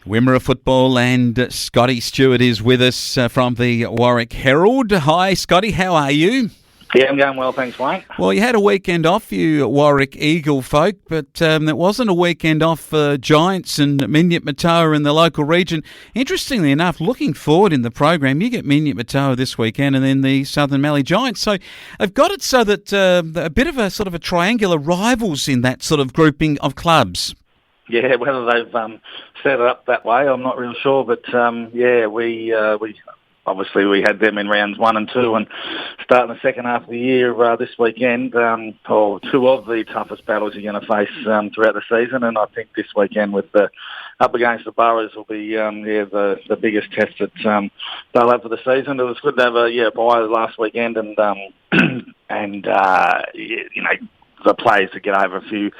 Wimmera football, and Scotty Stewart is with us from the Warrack Herald. Hi, Scotty. How are you? Yeah, I'm going well, thanks, Wayne. Well, you had a weekend off, you Warrack Eagle folk, but it wasn't a weekend off for Giants and Minyip Matoa in the local region. Interestingly enough, looking forward in the program, you get Minyip Matoa this weekend and then the Southern Mallee Giants. So I've got it so that a bit of a sort of a triangular rivals in that sort of grouping of clubs. Yeah, whether they've set it up that way, I'm not real sure. But we obviously we had them in rounds 1 and 2, and starting the second half of the year this weekend, two of the toughest battles you're going to face throughout the season. And I think this weekend with the up against the Boroughs will be the biggest test that they'll have for the season. It was good to have a bye last weekend, and the players to get over a few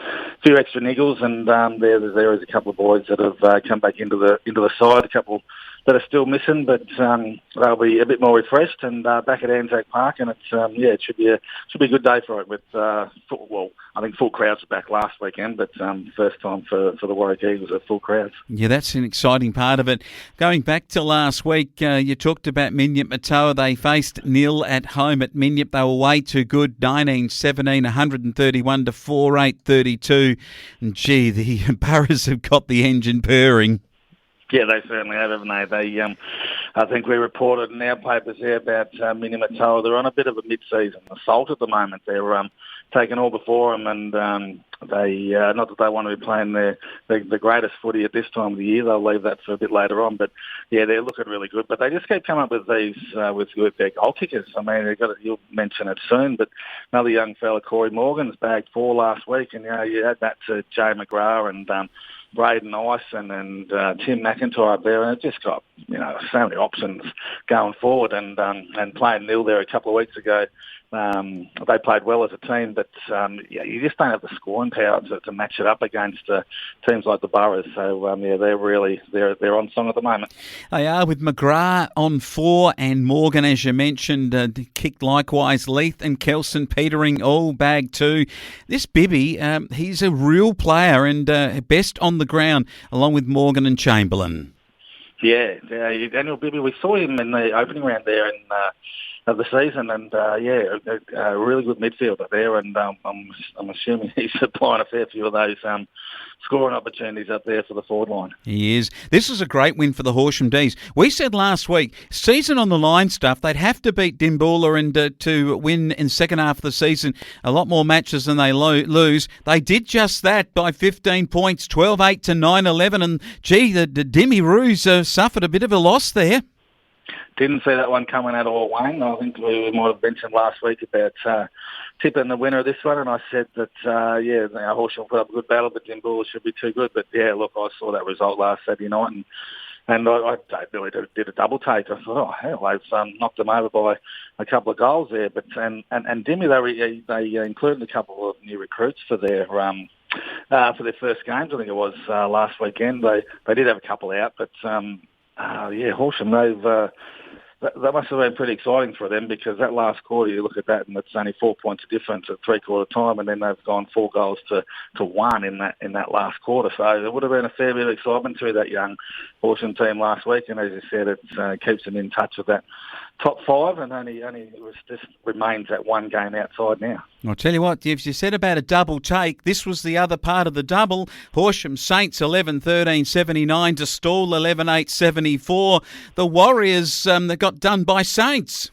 extra niggles, and there is a couple of boys that have come back into the side, a couple that are still missing, but they'll be a bit more refreshed and back at Anzac Park, and it should be a good day for it. With I think full crowds were back last weekend, but first time for the Warrack Eagles at full crowds. Yeah, that's an exciting part of it. Going back to last week, you talked about Minyip Matoa. They faced nil at home at Minyip. They were way too good, 19-17, 131 to 4-8-32. And gee, the Boroughs have got the engine purring. Yeah, they certainly have, haven't they? I think we reported in our papers there about Minyip Matoa. They're on a bit of a mid-season assault at the moment. They're taking all before them, and they not that they want to be playing the greatest footy at this time of the year. They'll leave that for a bit later on. But yeah, they're looking really good. But they just keep coming up with these with their goal kickers. I mean, you'll mention it soon. But another young fella, Corey Morgan's bagged 4 last week, and you add that to Jay McGrath and Braden Ison and Tim McIntyre up there, and it just got so many options going forward. And playing nil there a couple of weeks ago, they played well as a team, but you just don't have the scoring power to match it up against teams like the Boroughs. So they're on song at the moment. They are, with McGrath on 4 and Morgan, as you mentioned, kicked likewise. Leith and Kelson Petering all bagged 2. This Bibby, he's a real player and best on the ground, along with Morgan and Chamberlain. Yeah, Daniel Bibby, we saw him in the opening round there of the season, and a really good midfielder there, and I'm assuming he's supplying a fair few of those scoring opportunities up there for the forward line. He is. This is a great win for the Horsham D's. We said last week, season on the line stuff, they'd have to beat Dimboola and to win in the second half of the season a lot more matches than they lose. They did just that by 15 points, 12-8 to 9-11, and gee, the Dimmy Roos suffered a bit of a loss there. Didn't see that one coming at all, Wayne. I think we might have mentioned last week about tipping the winner of this one, and I said that, Horsham put up a good battle, but Dimboola should be too good. But, yeah, look, I saw that result last Saturday night, and I really did a double take. I thought, oh, hell, they've knocked them over by a couple of goals there. But and Dimmy, they included a couple of new recruits for their first games. I think it was last weekend. They did have a couple out, but Horsham, that must have been pretty exciting for them, because that last quarter, you look at that and it's only 4 points of difference at three-quarter time, and then they've gone 4 goals to 1 in that last quarter. So there would have been a fair bit of excitement through that young Horsham team last week, and as you said, it keeps them in touch with that top 5, and only just remains that one game outside now. I'll tell you what, as you said about a double take, this was the other part of the double. Horsham Saints 11-13-79 to Stall 11-8-74. The Warriors that got done by Saints.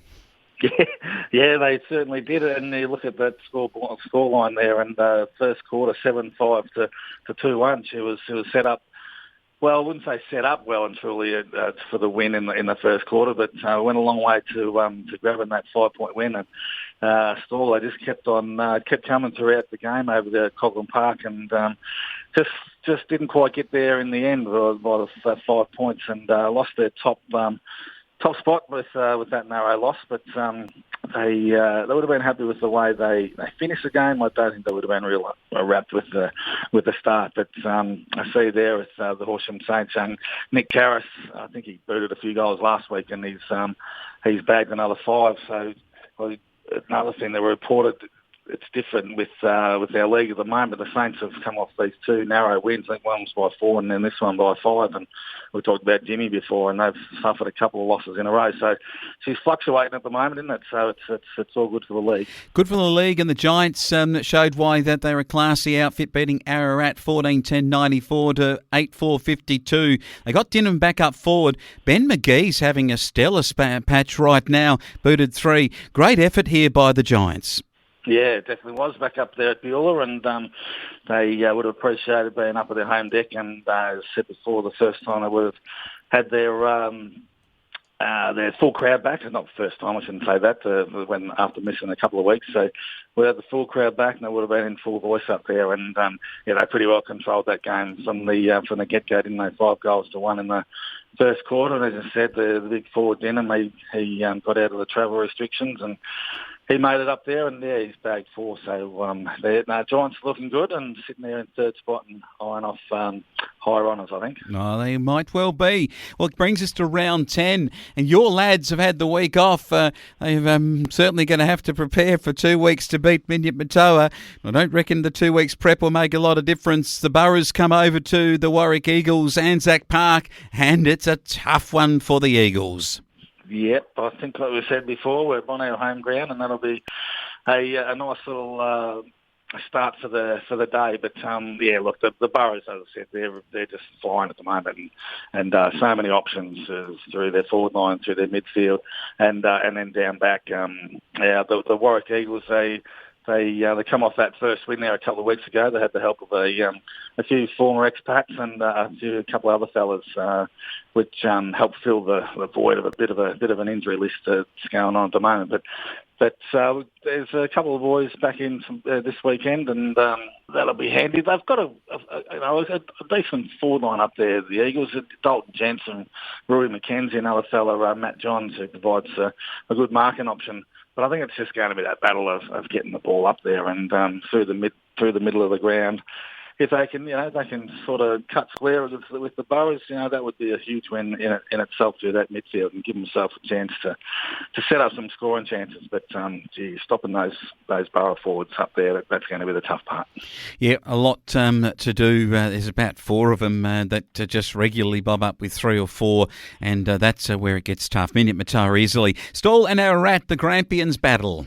Yeah, they certainly did it. And you look at that score line there, and first quarter 7-5 to 2-1. She was set up. Well, I wouldn't say set up well and truly for the win in the first quarter, but went a long way to grabbing that 5-point win. And Stall, they just kept coming throughout the game over there at Coglan Park, and just didn't quite get there in the end by the 5 points, and lost their top spot with that narrow loss. But they would have been happy with the way they finished the game. I don't think they would have been real wrapped with the start. But I see there with the Horsham Saints young Nick Karras. I think he booted a few goals last week, and he's bagged another 5. So another thing that reported it's different with our league at the moment. The Saints have come off these two narrow wins. I think one was by 4 and then this one by 5. And we talked about Jimmy before, and they've suffered a couple of losses in a row. So she's fluctuating at the moment, isn't it? So it's all good for the league. Good for the league, and the Giants showed why that they're a classy outfit, beating Ararat 14-10-94 to 8-4-52. They got Dinham back up forward. Ben McGee's having a stellar patch right now, booted 3. Great effort here by the Giants. Yeah, it definitely was back up there at Beulah, and they would have appreciated being up at their home deck. And as I said before, the first time they would have had their full crowd back. Not the first time, I shouldn't say that, when after missing a couple of weeks. So we had the full crowd back, and they would have been in full voice up there. And they pretty well controlled that game from the get-go, didn't they? 5-1 in the first quarter. And as I said, the big forward Denham, he got out of the travel restrictions and he made it up there, and he's bagged 4. So Giants looking good and sitting there in third spot and eyeing off higher honours, I think. No, they might well be. Well, it brings us to round 10, and your lads have had the week off. They're certainly going to have to prepare for 2 weeks to beat Minyip Matoa. I don't reckon the 2 weeks prep will make a lot of difference. The Boroughs come over to the Warrack Eagles, Anzac Park, and it's a tough one for the Eagles. Yep, I think like we said before, we're on our home ground, and that'll be a nice little start for the day. But look, the Boroughs, as I said, they're just flying at the moment, and so many options through their forward line, through their midfield, and then down back. The Warrack Eagles, they come off that first win there a couple of weeks ago. They had the help of a few former expats and a couple of other fellas, which helped fill the void of a bit of an injury list that's going on at the moment. But there's a couple of boys back in this weekend, and that'll be handy. They've got a decent forward line up there. The Eagles, Dalton Jensen, Rory McKenzie, another fellow, Matt Johns, who provides a good marking option. But I think it's just going to be that battle of getting the ball up there and through the middle of the ground. If they can sort of cut square with the Boroughs, that would be a huge win in itself through that midfield and give themselves a chance to set up some scoring chances. But stopping those Borough forwards up there, that's going to be the tough part. Yeah, a lot to do. There's about 4 of them that just regularly bob up with 3 or 4, and that's where it gets tough. Minyip Matoa easily. Stall and Ararat, the Grampians battle.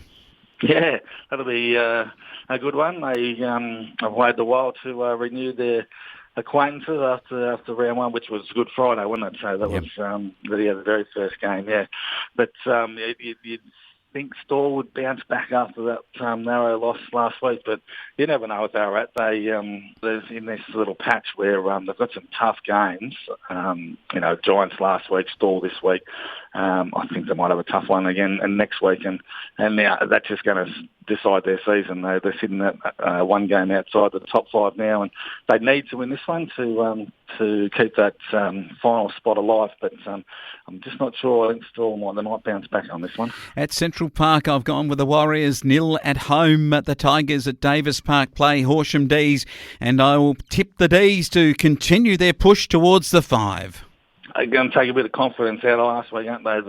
Yeah, that'll be a good one. They have waited a while to renew their acquaintances after round 1, which was Good Friday, wasn't it? So that was the very first game, yeah. But you'd think Stall would bounce back after that narrow loss last week, but you never know with Ararat. They're in this little patch where they've got some tough games. Giants last week, Stall this week. I think they might have a tough one again and next week, and now that's just going to decide their season. They're sitting at one game outside the top 5 now, and they need to win this one to keep that final spot alive. But I'm just not sure. I think Stall might bounce back on this one. At Central Park, I've gone with the Warriors 0 at home. The Tigers at Davis Park play Horsham D's, and I will tip the D's to continue their push towards the 5. They're going to take a bit of confidence out of last week, aren't they,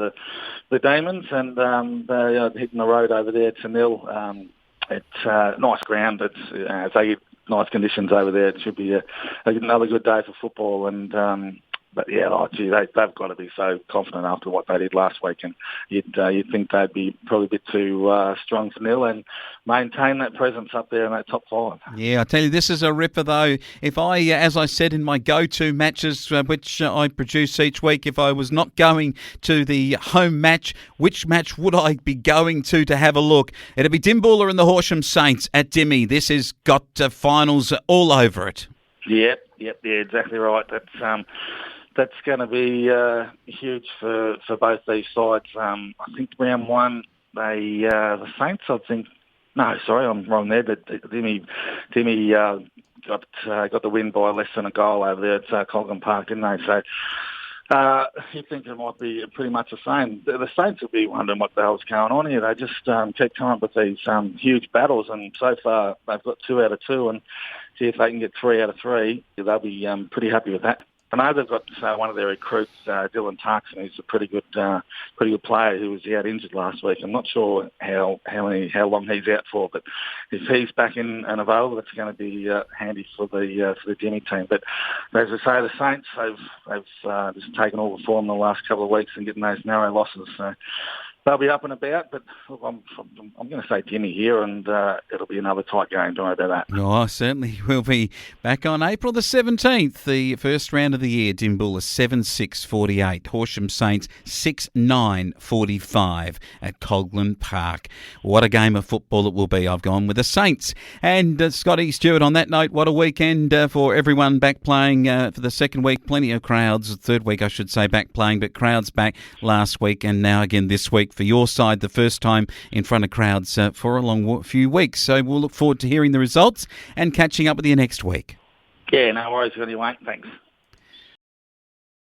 the Demons? And they're hitting the road over there to nil. It's nice ground. If they get nice conditions over there, it should be another good day for football. And but yeah, they've got to be so confident after what they did last week, and you'd think they'd be probably a bit too strong for nil and maintain that presence up there in that top 5. Yeah, I tell you, this is a ripper though. If I, as I said in my go-to matches, which I produce each week, if I was not going to the home match, which match would I be going to have a look? It'd be Dimboola and the Horsham Saints at Dimmy. This has got finals all over it. Yep, yeah, exactly right. That's going to be huge for both these sides. I think round 1, the Saints, I'm wrong there, but Dimmy got the win by less than a goal over there at Colgan Park, didn't they? So you think it might be pretty much the same. The Saints will be wondering what the hell's going on here. They just keep coming up with these huge battles, and so far they've got 2 out of 2, and see if they can get 3 out of 3. They'll be pretty happy with that. I know they've got one of their recruits, Dylan Tarkson, who's a pretty good player who was out injured last week. I'm not sure how long he's out for, but if he's back in and available, that's going to be handy for the Jimmy team. But as I say, the Saints they've just taken all the form in the last couple of weeks and getting those narrow losses. So they'll be up and about, but I'm going to say Jimmy here, and it'll be another tight game. Don't worry about that. Oh, certainly will be back on April the 17th, the first round of the year. Dimboola 7-6-48, Horsham Saints 6-9-45 at Coghlan Park. What a game of football it will be. I've gone with the Saints. And Scotty Stewart, on that note, what a weekend for everyone back playing for the second week. Plenty of crowds, third week I should say, back playing, but crowds back last week and now again this week for your side, the first time in front of crowds for a few weeks. So we'll look forward to hearing the results and catching up with you next week. Yeah, no worries anyway. Thanks.